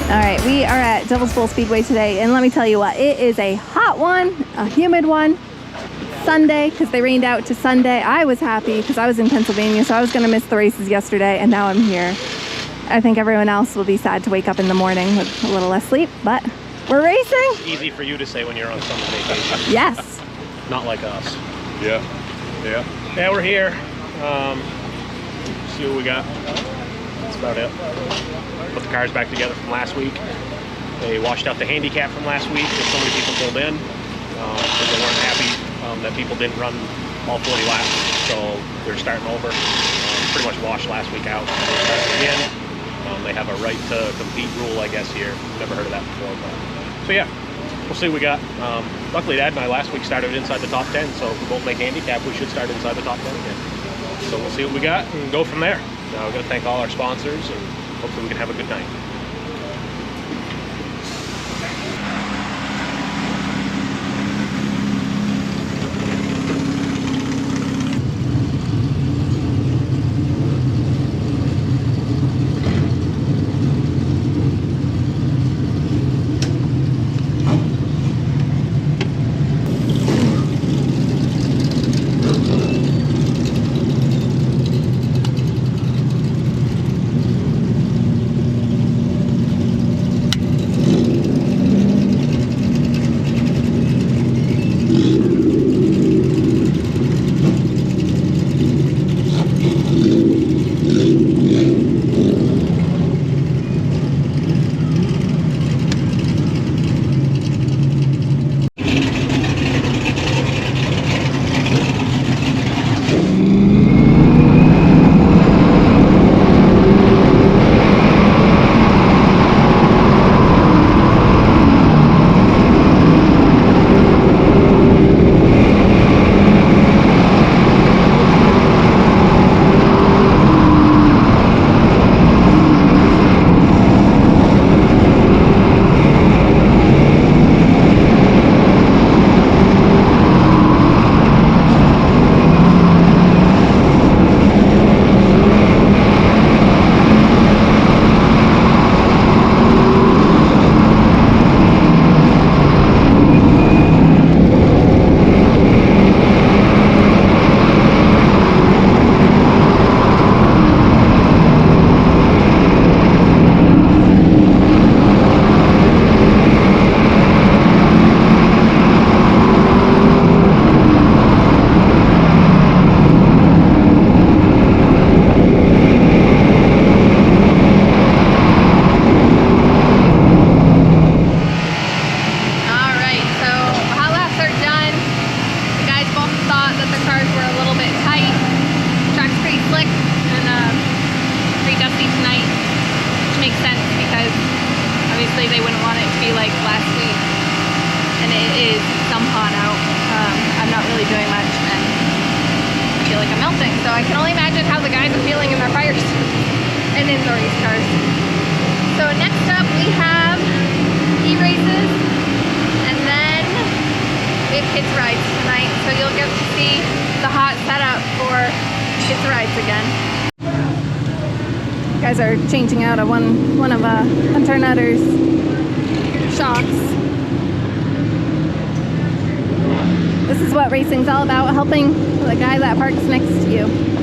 All right, we are at Devil's Bowl Speedway today, and let me tell you what, it is a hot one, a humid one. Sunday, because they rained out to Sunday. I was happy because I was in Pennsylvania, so I was going to miss the races yesterday, and now I'm here. I think everyone else will be sad to wake up in the morning with a little less sleep, but we're racing. It's easy for you to say when you're on summer vacation. Yes. Not like us. Yeah. Yeah, we're here. See what we got. That's about it. Put the cars back together from last week. They washed out the handicap from last week because so many people pulled in. Because they weren't happy that people didn't run all 40 laps. So they're starting over. Pretty much washed last week out. They're starting again. They have a right to compete rule, I guess, here. Never heard of that before. But, so yeah, we'll see what we got. Luckily, Dad and I last week started inside the top 10. So if we both make handicap, we should start inside the top 10 again. So we'll see what we got and go from there. We're going to thank all our sponsors and hopefully we can have a good night. They wouldn't want it to be like last week, and it is some hot out. I'm not really doing much, and I feel like I'm melting. So I can only imagine how the guys are feeling in their fire suits and in the race cars. So next up we have e-races, and then we have kids rides tonight. So you'll get to see the hot setup for kids rides again. Guys are changing out of one of Hunter Nutter's shocks. This is what racing's all about, helping the guy that parks next to you.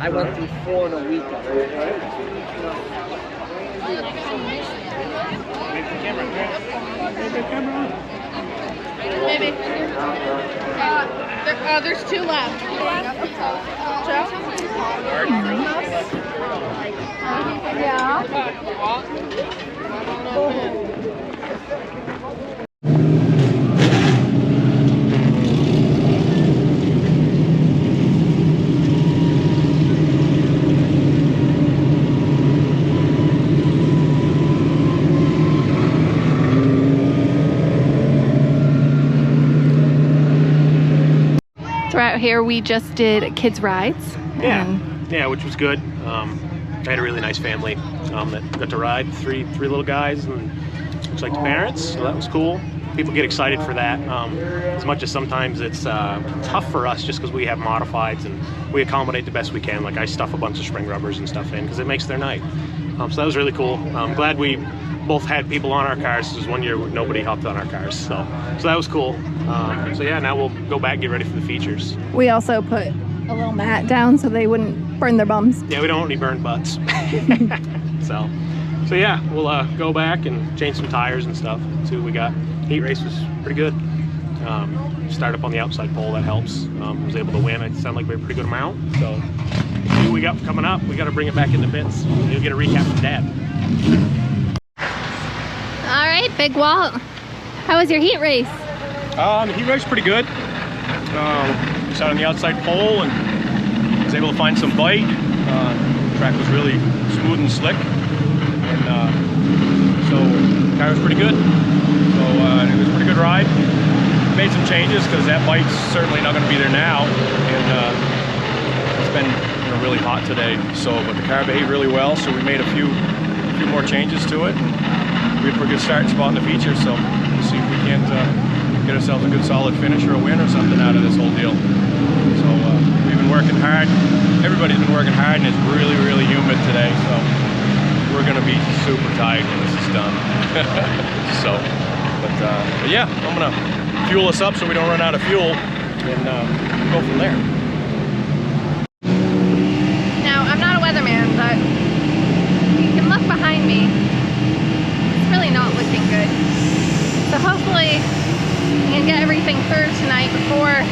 I went through 4 in a week. Maybe. There's 2 left. Yeah. So we're out here, we just did kids rides. Yeah, which was good. I had a really nice family that got to ride, three little guys, and looks like the parents, so that was cool. People get excited for that, as much as sometimes it's tough for us just because we have modifieds and we accommodate the best we can. Like I stuff a bunch of spring rubbers and stuff in because it makes their night. So that was really cool. I'm glad we both had people on our cars. This was one year where nobody hopped on our cars, so that was cool. So yeah, now we'll go back and get ready for the features. We also put a little mat down so they wouldn't burn their bums. Yeah, we don't want any burned butts. So yeah, we'll go back and change some tires and stuff. See what we got. Heat race was pretty good. Start up on the outside pole, that helps. Was able to win. It sounded like we had a pretty good amount. So see what we got coming up. We got to bring it back in the bits. You'll get a recap from Dad. All right, Big Walt. How was your heat race? The heat race was pretty good. Sat on the outside pole and was able to find some bite. The track was really smooth and slick, and so the car was pretty good. So it was a pretty good ride. Made some changes because that bite's certainly not going to be there now, and it's been really hot today. So, but the car behaved really well. So we made a few more changes to it. And we had a pretty good starting spot in the feature. So we'll see if we can't get ourselves a good solid finish or a win or something out of this whole deal. So we've been working hard. Everybody's been working hard, and it's really, really humid today. So we're gonna be super tired when this is done. But yeah, I'm gonna fuel us up so we don't run out of fuel, and go from there. Now, I'm not a weatherman, but you can look behind me. It's really not looking good. So hopefully we can get everything through tonight before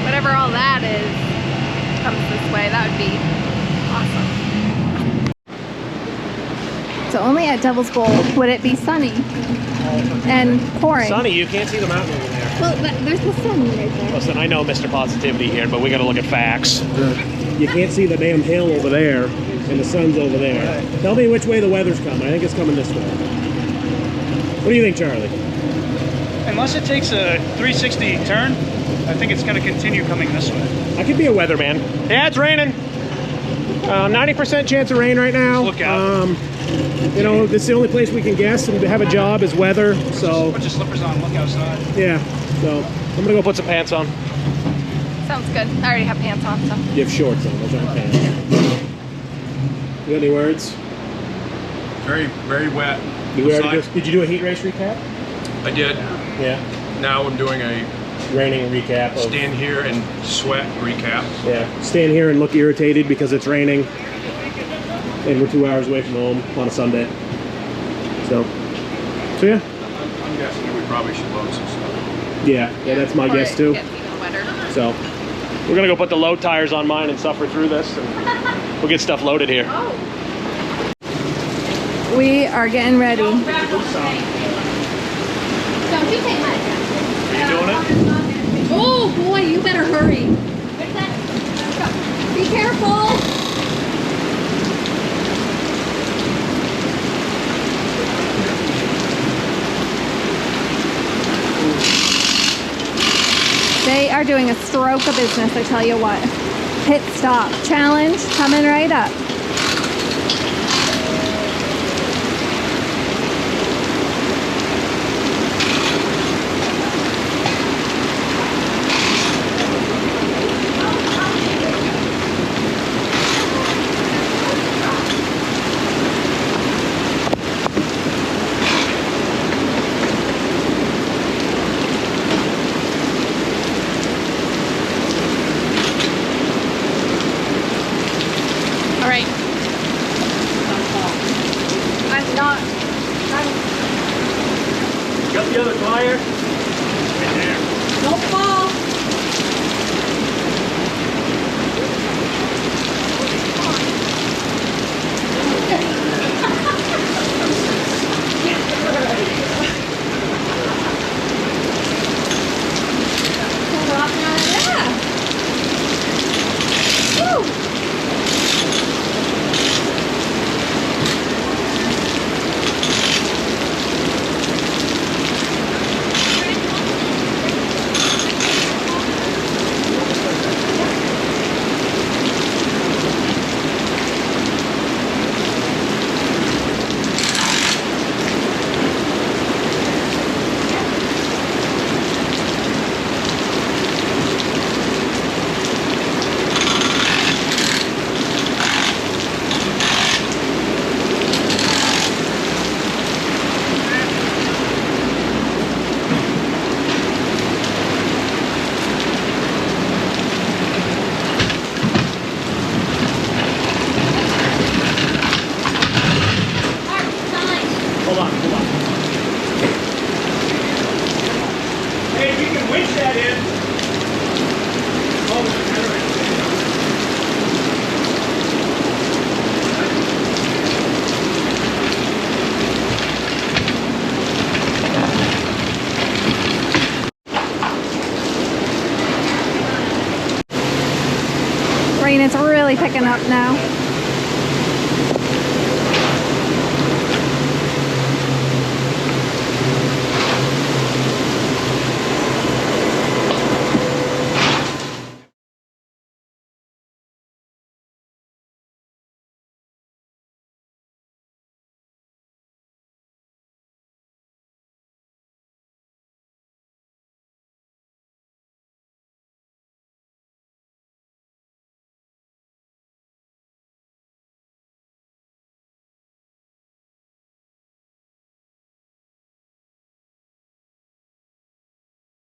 whatever all that is comes this way. That would be awesome. So only at Devil's Bowl would it be sunny and pouring. Sunny, you can't see the mountain over there. Well, there's the sun right there. Listen, I know Mr. Positivity here, but we got to look at facts. You can't see the damn hill over there, and the sun's over there. Tell me which way the weather's coming. I think it's coming this way. What do you think, Charlie? Unless it takes a 360 turn, I think it's going to continue coming this way. I could be a weatherman. Yeah, it's raining. 90% chance of rain right now. Look out. You know, this is the only place we can guess and have a job is weather, so. Put your slippers on, look outside. Yeah, so I'm gonna go put some pants on. Sounds good. I already have pants on, so. You have shorts on, those aren't pants. You got any words? Very, very wet. Did you do a heat race recap? I did. Yeah. Now I'm doing a Raining recap. stand here and sweat recap. Yeah. Stand here and look irritated because it's raining. And we're 2 hours away from home on a Sunday. So yeah. I'm guessing we probably should load some stuff. Yeah, that's my guess too. Gets even wetter. So we're gonna go put the load tires on mine and suffer through this, and we'll get stuff loaded here. We are getting ready. Don't you take mine. Are you doing it? Oh boy, you better hurry. Be careful. They are doing a stroke of business, I tell you what. Pit stop challenge coming right up. Winch that in. Rain is really picking up now.